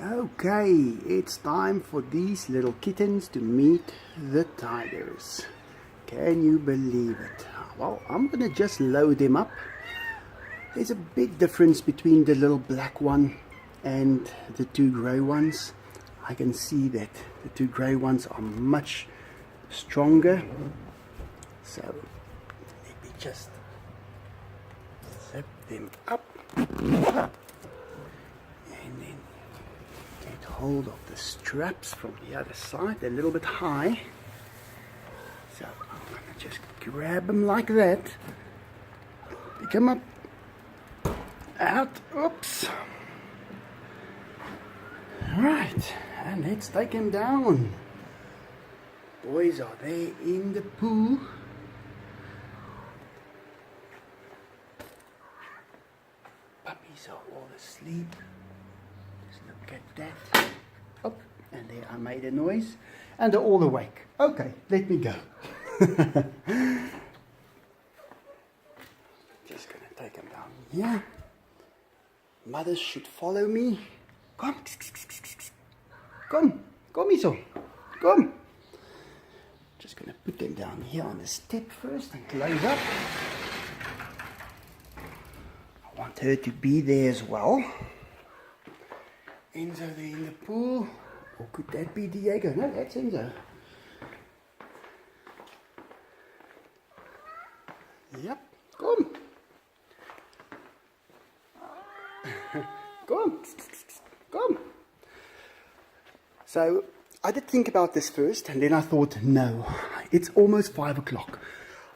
Okay, it's time for these little kittens to meet the tigers. Can you believe it? Well, I'm gonna just load them up. There's a big difference between the little black one and the two grey ones. I can see that the two grey ones are much stronger. So let me just zip them up and then get hold of the straps from the other side. They're a little bit high, so I'm gonna just grab them like that, pick them up, out, oops. Right, and let's take them down. Boys are there in the pool. Puppies are all asleep. Just look at that. Oh, and there I made a noise. And they're all awake. Okay, let me go. Just gonna take them down here. Mothers should follow me. Come. Come, Iso. Come. Just gonna put them down here on the step first and close up. I want her to be there as well. Enzo there in the pool. Or could that be Diego? No, that's Enzo. Yep, come. Come. So I did think about this first, and then I thought, no, it's almost 5 o'clock.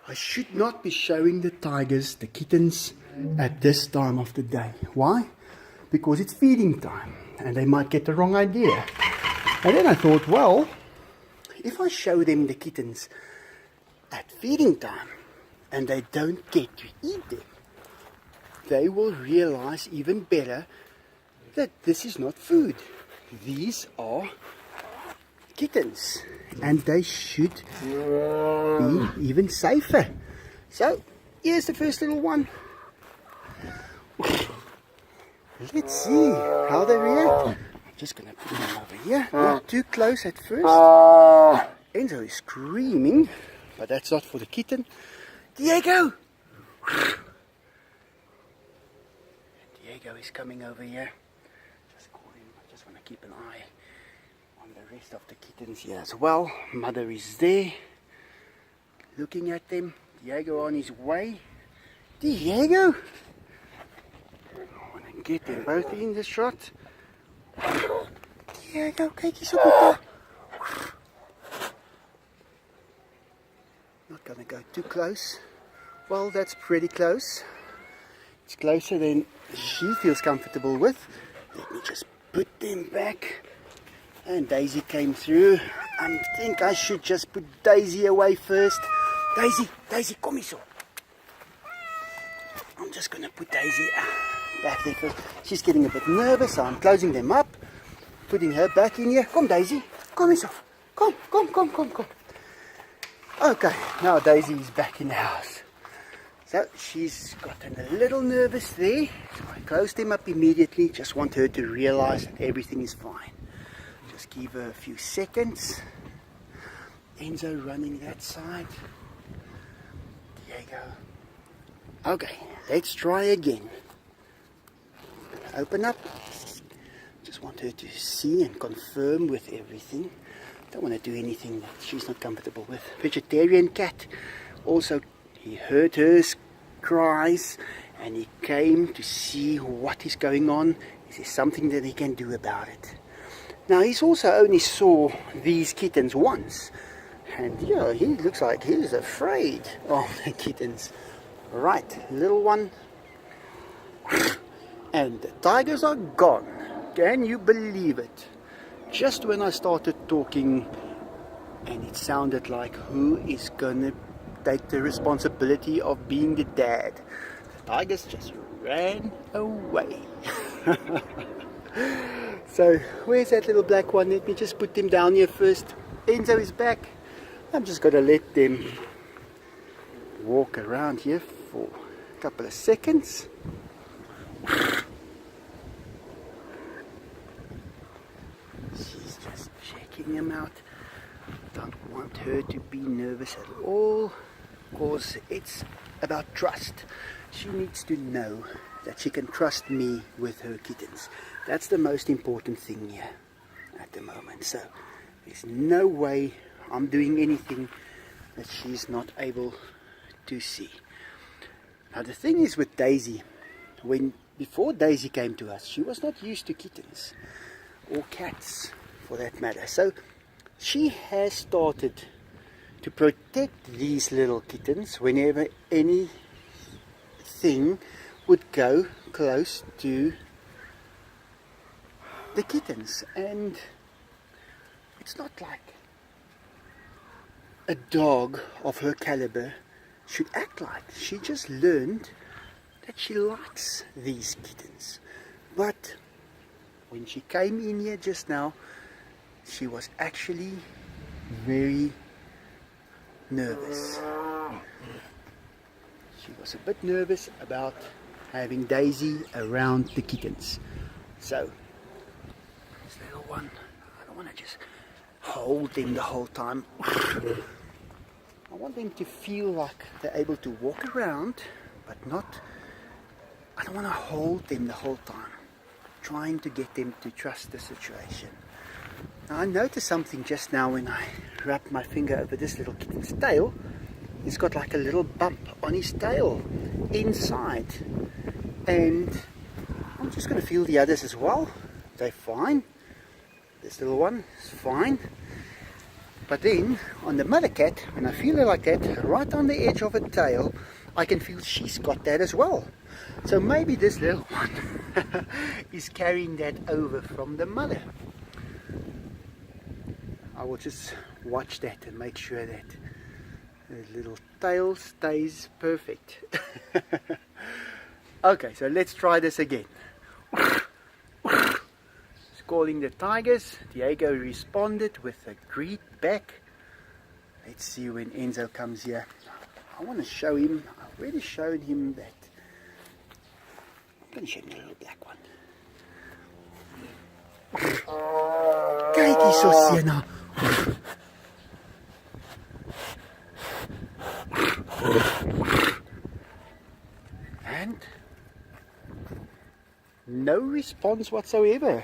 I should not be showing the tigers, the kittens, at this time of the day. Why? Because it's feeding time, and they might get the wrong idea. And then I thought, well, if I show them the kittens at feeding time, and they don't get to eat them, they will realize even better that this is not food. These are kittens, and they should be even safer. So here's the first little one. Let's see how they react. I'm just gonna put them over here, not too close at first. Enzo is screaming, but that's not for the kitten. Diego! Diego is coming over here. Just call him. I just want to keep an eye on the rest of the kittens here as well. Mother is there, looking at them. Diego on his way. Diego! I want to get them both in the shot. Diego, kyk hier so goed. Not going to go too close. Well, that's pretty close. It's closer than she feels comfortable with. Let me just put them back. And Daisy came through. I think I should just put Daisy away first. Daisy, come here. I'm just going to put Daisy back there first. She's getting a bit nervous, so I'm closing them up. Putting her back in here. Come, Daisy. Come here. Come. Okay, now Daisy is back in the house. So she's gotten a little nervous there. So I closed them up immediately. Just want her to realize that everything is fine. Just give her a few seconds. Enzo running that side. Diego. Okay, let's try again. Open up. Just want her to see and confirm with everything. Don't want to do anything that she's not comfortable with. Vegetarian cat. Also, he heard her cries and he came to see what is going on. Is there something that he can do about it? Now, he's also only saw these kittens once. And yeah, he looks like he's afraid of the kittens. Right, little one. And the tigers are gone. Can you believe it? Just when I started talking and it sounded like who is gonna take the responsibility of being the dad, the tigers just ran away. So where's that little black one? Let me just put them down here first. Enzo is back. I'm just gonna let them walk around here for a couple of seconds. taking him out. Don't want her to be nervous at all, because it's about trust. She needs to know that she can trust me with her kittens. That's the most important thing here at the moment. So there's no way I'm doing anything that she's not able to see. Now the thing is with Daisy, before Daisy came to us, she was not used to kittens or cats for that matter. So she has started to protect these little kittens whenever anything would go close to the kittens. And it's not like a dog of her caliber should act like. She just learned that she likes these kittens. But when she came in here just now, she was actually very nervous. She was a bit nervous about having Daisy around the kittens. So this little one, I don't want to just hold them the whole time. I want them to feel like they're able to walk around, but not, I don't want to hold them the whole time, trying to get them to trust the situation. Now I noticed something just now when I wrapped my finger over this little kitten's tail. He's got like a little bump on his tail inside, and I'm just going to feel the others as well. They're fine. This little one is fine. But then, on the mother cat, when I feel her like that, right on the edge of her tail, I can feel she's got that as well. So maybe this little one is carrying that over from the mother. I will just watch that and make sure that the little tail stays perfect. Okay, so let's try this again. Calling the tigers. Diego responded with a greet back. Let's see when Enzo comes here. I want to show him. I've already showed him that. I'm going to show him the little black one. Kijk hier so Sienna. And no response whatsoever.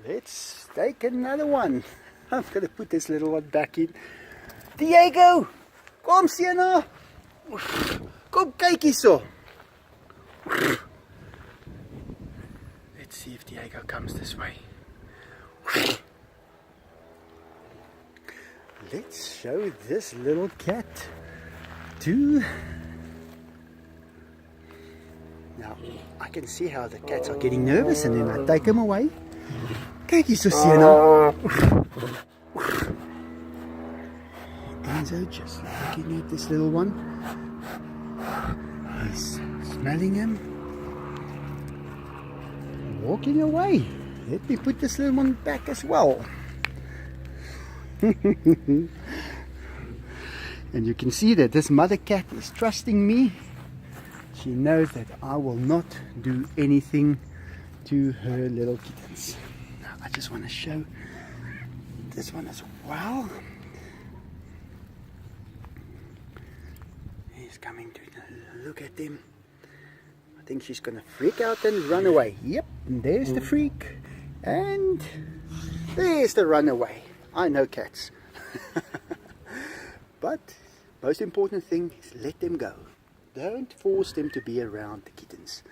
Let's take another one. I'm going to put this little one back in. Diego! Kom Sienna! Kom kyk hierso. Let's see if Diego comes this way. Let's show this little cat to... Now, I can see how the cats are getting nervous, and then I take them away. Kijk hier so Sienna. Enzo just looking at this little one. He's smelling him. Walking away. Let me put this little one back as well. And you can see that this mother cat is trusting me. She knows that I will not do anything to her little kittens. Now I just want to show this one as well. He's coming to look at them. I think she's going to freak out and run away. Yep, and there's the freak. And there's the runaway. I know cats. But most important thing is let them go. Don't force them to be around the kittens.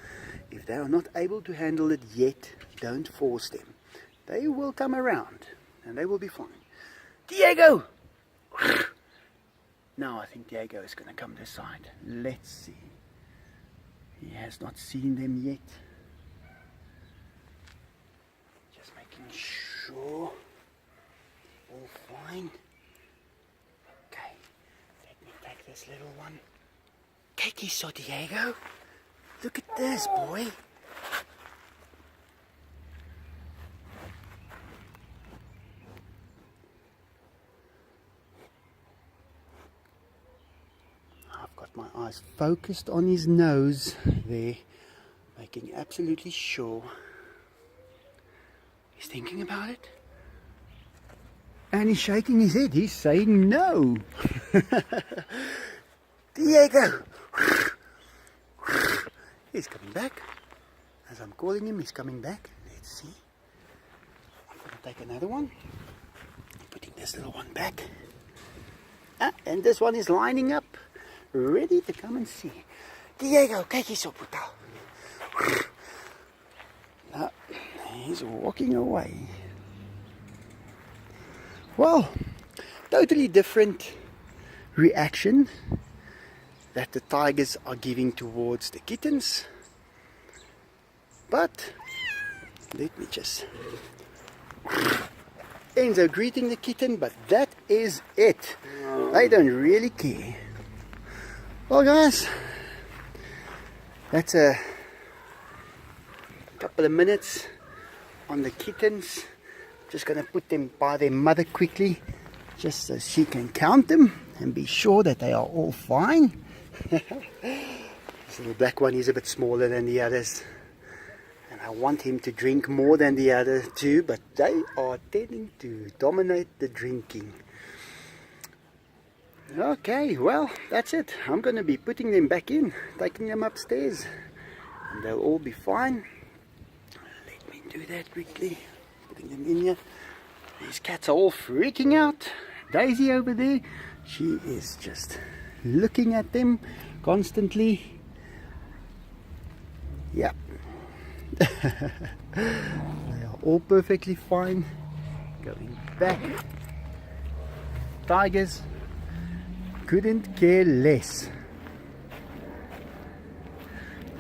If they are not able to handle it yet, don't force them. They will come around and they will be fine. Diego! Now I think Diego is going to come this side. Let's see. He has not seen them yet. Just making sure. All fine. Okay. Let me take this little one. Kijk hier so, Diego. Look at this, boy. I've got my eyes focused on his nose there, making absolutely sure he's thinking about it. And he's shaking his head. He's saying no. Diego! He's coming back. As I'm calling him, he's coming back. Let's see. I'm going to take another one. Putting this little one back. And this one is lining up, ready to come and see. Diego, kyk hierso, puta. No, he's walking away. Well, totally different reaction that the tigers are giving towards the kittens. But let me just... Enzo greeting the kitten, but that is it. They don't really care. Well guys, that's a couple of minutes on the kittens. Just going to put them by their mother quickly, just so she can count them and be sure that they are all fine. This little black one is a bit smaller than the others. I want him to drink more than the other two, but they are tending to dominate the drinking. Okay, well, that's it. I'm going to be putting them back in, taking them upstairs, and they'll all be fine. Let me do that quickly. Putting them in here. These cats are all freaking out. Daisy over there, she is just looking at them constantly. Yep. They are all perfectly fine. Going back. Tigers couldn't care less.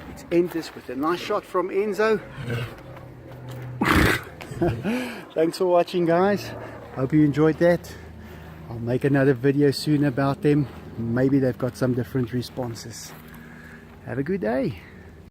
Let's end this with a nice shot from Enzo. Thanks for watching, guys. Hope you enjoyed that. I'll make another video soon about them. Maybe they've got some different responses. Have a good day.